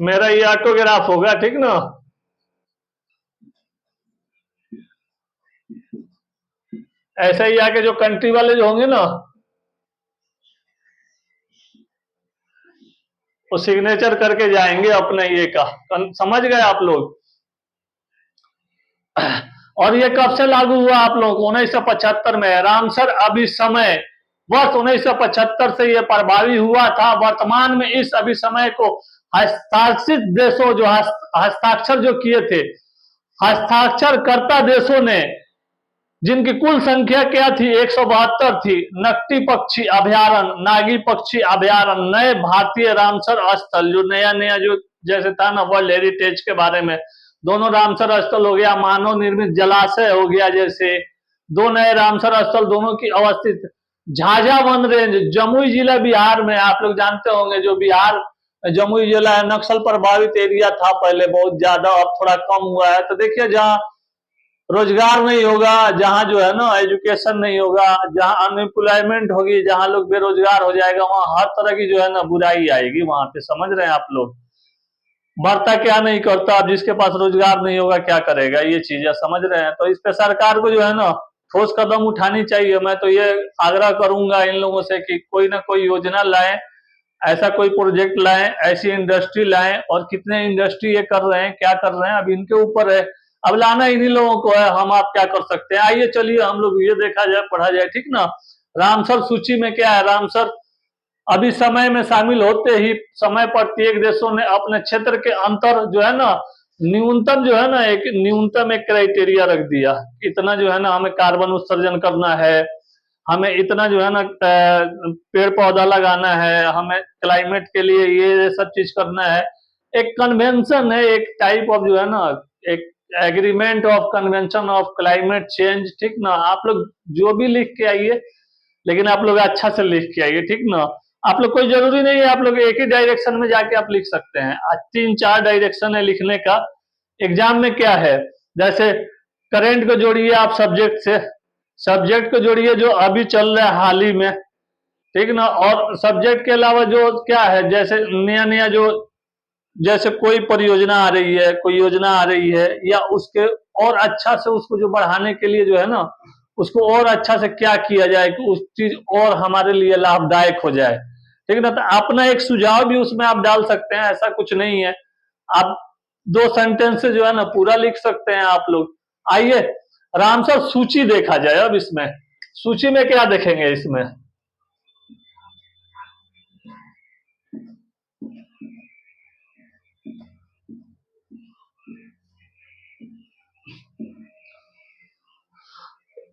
मेरा ये ऑटोग्राफ होगा, ठीक ना। ऐसा ही आके जो कंट्री वाले जो होंगे ना, वो सिग्नेचर करके जाएंगे अपने ये का। समझ गए आप लोग। और ये कब से लागू हुआ आप लोग? 1975 में। रामसर अभिसमय वर्ष 1975 से ये प्रभावी हुआ था। वर्तमान में इस अभिसमय को हस्ताक्षरित देशों जो हस्ताक्षर जो किए थे, हस्ताक्षरकर्ता देशों ने, जिनकी कुल संख्या क्या थी? 172 थी। नकटी पक्षी अभयारण्य, नागी पक्षी अभयारण्य, नए भारतीय रामसर स्थल, जो नया नया जो जैसे था ना वर्ल्ड हेरिटेज के बारे में, दोनों रामसर स्थल हो गया। मानव निर्मित जलाशय हो गया, जैसे दो नए रामसर स्थल दोनों की अवस्थित। झाझा वन रेंज, जमुई जिला बिहार में, आप लोग जानते होंगे, जो बिहार जमुई जिला है, नक्सल प्रभावित एरिया था पहले बहुत ज्यादा, अब थोड़ा कम हुआ है। तो देखिए, जहाँ रोजगार नहीं होगा, जहां जो है ना एजुकेशन नहीं होगा, जहां अनएम्प्लॉयमेंट होगी, जहां लोग बेरोजगार हो जाएगा, वहां हर तरह की जो है ना बुराई आएगी वहां पे। समझ रहे हैं आप लोग। बढ़ता क्या नहीं करता, अब जिसके पास रोजगार नहीं होगा क्या करेगा, ये चीजें समझ रहे हैं। तो इस पे सरकार को जो है ना ठोस कदम उठानी चाहिए। मैं तो ये आग्रह करूंगा इन लोगों से कि कोई ना कोई योजना लाएं, ऐसा कोई प्रोजेक्ट लाएं, ऐसी इंडस्ट्री लाएं। और कितने इंडस्ट्री ये कर रहे हैं, क्या कर रहे हैं, अब इनके ऊपर है। अब लाना इन्हीं लोगों को है, हम आप क्या कर सकते हैं। आइए चलिए हम लोग ये देखा जाए, पढ़ा जाए, ठीक ना। रामसर सूची में क्या है? रामसर अभी समय में शामिल होते ही समय प्रत्येक देशों ने अपने क्षेत्र के अंतर जो है ना न्यूनतम जो है ना एक न्यूनतम एक क्राइटेरिया रख दिया। इतना जो है ना हमें कार्बन उत्सर्जन करना है, हमें इतना जो है ना पेड़ पौधा लगाना है, हमें क्लाइमेट के लिए ये सब चीज करना है। एक कन्वेंशन है, एक टाइप ऑफ जो है ना एक agreement of convention of climate change, ठीक ना। आप लोग जो भी लिख के आइए, लेकिन आप लोग अच्छा से लिख के आइए, ठीक ना। आप लोग कोई जरूरी नहीं है आप लोग एक ही डायरेक्शन में जाके आप लिख सकते हैं। आज 3-4 डायरेक्शन है लिखने का। एग्जाम में क्या है, जैसे करेंट को जोड़िए आप सब्जेक्ट से, सब्जेक्ट को जोड़िए जो अभी चल रहा है हाल ही में, ठीक ना। और सब्जेक्ट के अलावा जो क्या है, जैसे नया नया जो जैसे कोई परियोजना आ रही है, कोई योजना आ रही है, या उसके और अच्छा से उसको जो बढ़ाने के लिए जो है ना उसको और अच्छा से क्या किया जाए कि उस चीज और हमारे लिए लाभदायक हो जाए, ठीक ना। तो अपना एक सुझाव भी उसमें आप डाल सकते हैं, ऐसा कुछ नहीं है। आप 2 सेंटेंस से जो है ना पूरा लिख सकते हैं आप लोग। आइए रामसर सूची देखा जाए। अब इसमें सूची में क्या देखेंगे? इसमें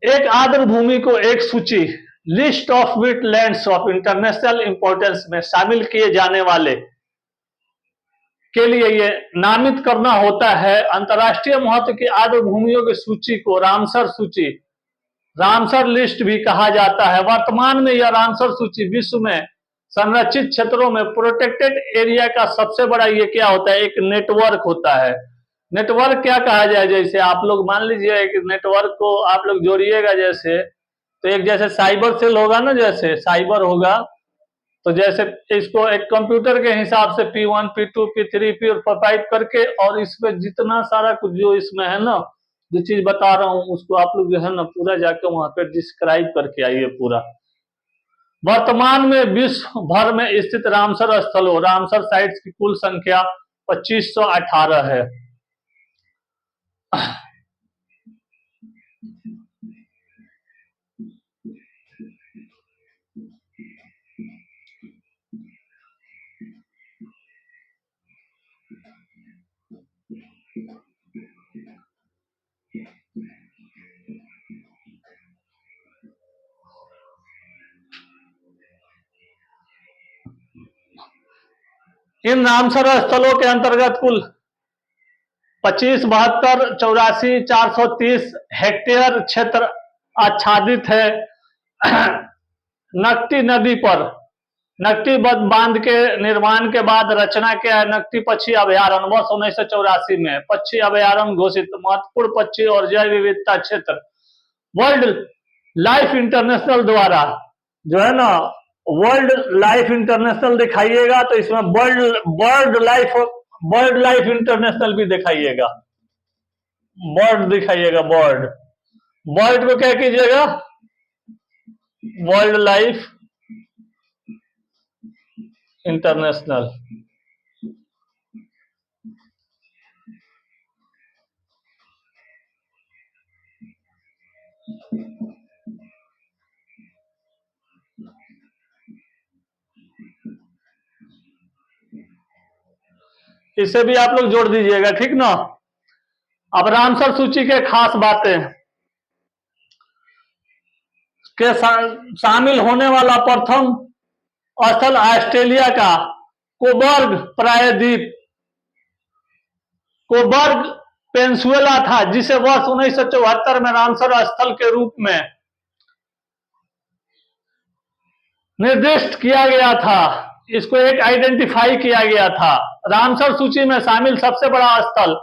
एक आर्द्र भूमि को एक सूची, list of wetlands of international importance में शामिल किए जाने वाले के लिए ये नामित करना होता है। अंतर्राष्ट्रीय महत्व की आर्द्र भूमियों की सूची को रामसर सूची, रामसर लिस्ट भी कहा जाता है। वर्तमान में यह रामसर सूची विश्व में संरक्षित क्षेत्रों में प्रोटेक्टेड एरिया का सबसे बड़ा ये क्या होता है, एक नेटवर्क होता है। नेटवर्क क्या कहा जाए, जैसे आप लोग मान लीजिए एक नेटवर्क को आप लोग जोड़िएगा, जैसे तो एक जैसे साइबर सेल होगा ना, जैसे साइबर होगा, तो जैसे इसको एक कंप्यूटर के हिसाब से P1 P2 P3 P4 करके, और इसमें जितना सारा कुछ जो इसमें है ना जो चीज बता रहा हूँ उसको आप लोग जो है ना पूरा जाके वहां पे डिस्क्राइब करके आइए पूरा। वर्तमान में विश्व भर में स्थित रामसर स्थलों, रामसर साइट्स की कुल संख्या 2518 है। इन रामसर स्थलों के अंतर्गत कुल 25, 72, 84, 430 हेक्टेयर क्षेत्र आच्छादित है। नकटी नदी पर नकटी बांध के निर्माण के बाद रचना क्या है, नकटी पक्षी अभयारण्य वर्ष 1984 में पक्षी अभयारण्य घोषित, महत्वपूर्ण पक्षी और जैव विविधता क्षेत्र वर्ल्ड लाइफ इंटरनेशनल द्वारा जो है ना, वर्ल्ड लाइफ इंटरनेशनल दिखाइएगा तो इसमें world life bird life international भी दिखाइएगा, बर्ड दिखाइएगा, बर्ड, बर्ड को क्या कीजिएगा, वर्ल्ड लाइफ इंटरनेशनल। इसे भी आप लोग जोड़ दीजिएगा, ठीक ना। अब रामसर सूची के खास बातें के शामिल होने वाला प्रथम स्थल ऑस्ट्रेलिया का कोबर्ग प्रायद्वीप, कोबर्ग पेंसुएला था, जिसे वर्ष 1974 में रामसर स्थल के रूप में निर्दिष्ट किया गया था। इसको एक आइडेंटिफाई किया गया था। रामसर सूची में शामिल सबसे बड़ा स्थल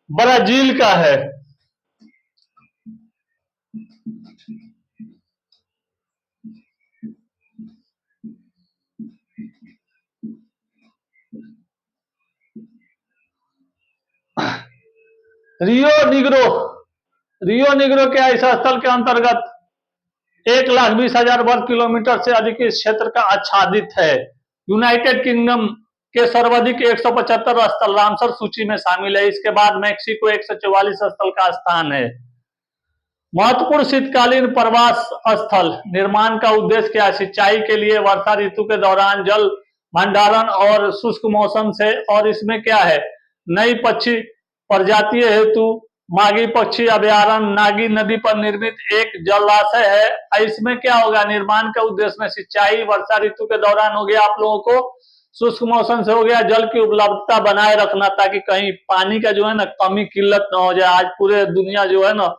ब्राजील का है। रियो निग्रो, रियो निग्रो के इस स्थल के अंतर्गत 1,20,000 वर्ग किलोमीटर से अधिक इस क्षेत्र का आच्छादित है। यूनाइटेड किंगडम के सर्वाधिक 175 स्थल रामसर सूची में शामिल है। इसके बाद मैक्सिको 144 स्थल का स्थान है। महत्वपूर्ण शीतकालीन प्रवास स्थल निर्माण का उद्देश्य क्या है? सिंचाई के लिए, वर्षा ऋतु के दौरान जल भंडारण और शुष्क मौसम से। और इसमें क्या है, नई पक्षी प्रजातीय हेतु मागी पक्षी अभ्यारण्य नागी नदी पर निर्मित एक जलाशय है। इसमें क्या होगा, निर्माण का उद्देश्य में सिंचाई वर्षा ऋतु के दौरान हो गया, आप लोगों को शुष्क मौसम से हो गया, जल की उपलब्धता बनाए रखना, ताकि कहीं पानी का जो है ना कमी किल्लत ना हो जाए। आज पूरे दुनिया जो है ना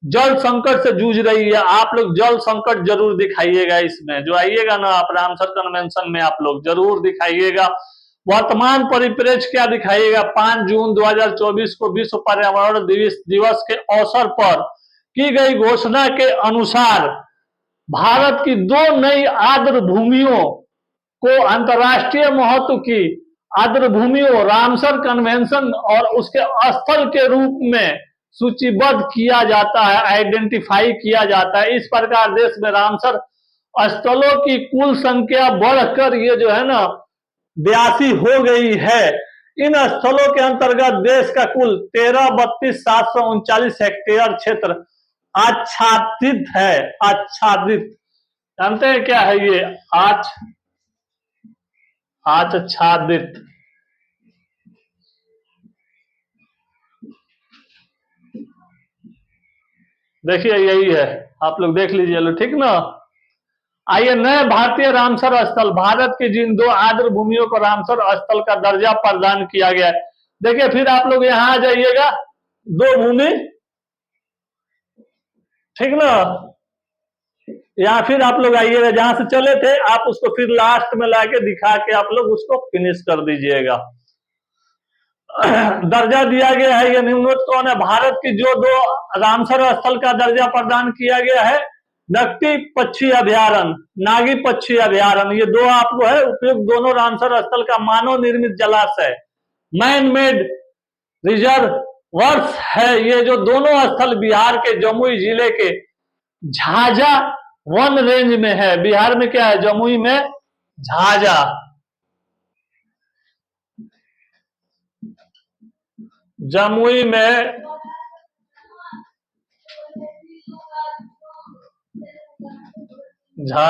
जल संकट से जूझ रही है। आप लोग जल संकट जरूर दिखाइएगा, इसमें जो आइएगा ना आप रामसर कन्वेंशन में आप लोग जरूर दिखाइएगा। वर्तमान परिप्रेक्ष्य क्या दिखाइएगा, 5 जून 2024 को विश्व पर्यावरण दिवस के अवसर पर की गई घोषणा के अनुसार भारत की 2 नई आर्द्र भूमियों को अंतर्राष्ट्रीय महत्व की आर्द्र भूमियों रामसर कन्वेंशन और उसके स्थल के रूप में सूचीबद्ध किया जाता है, आइडेंटिफाई किया जाता है। इस प्रकार देश में रामसर स्थलों की कुल संख्या बढ़कर ये जो है ना 82 हो गई है। इन स्थलों के अंतर्गत देश का कुल 13,32,739 हेक्टेयर क्षेत्र आच्छादित है। आच्छादित जानते हैं क्या है ये, आच्छादित। देखिए यही है, आप लोग देख लीजिए लो, ठीक ना। आइए, नए भारतीय रामसर स्थल, भारत की जिन 2 आर्द्र भूमियों को रामसर स्थल का दर्जा प्रदान किया गया है। देखिए फिर आप लोग यहां आ जाइएगा, 2 भूमि, ठीक ना। यहां फिर आप लोग आइएगा, जहां से चले थे आप उसको फिर लास्ट में लाके दिखा के आप लोग उसको फिनिश कर दीजिएगा। दर्जा दिया गया है, ये निम्नलिखित कौन है? भारत की जो 2 रामसर स्थल का दर्जा प्रदान किया गया है, नकटी पक्षी अभ्यारण्य, नागी पक्षी अभ्यारण्य, ये 2 आपको है उपयुक्त। दोनों रामसर स्थल का मानव निर्मित जलाशय मैन मेड रिजर्वर्स है। ये जो दोनों स्थल बिहार के जमुई जिले के झाझा वन रेंज में है। बिहार में क्या है, जमुई में झाझा, जमुई में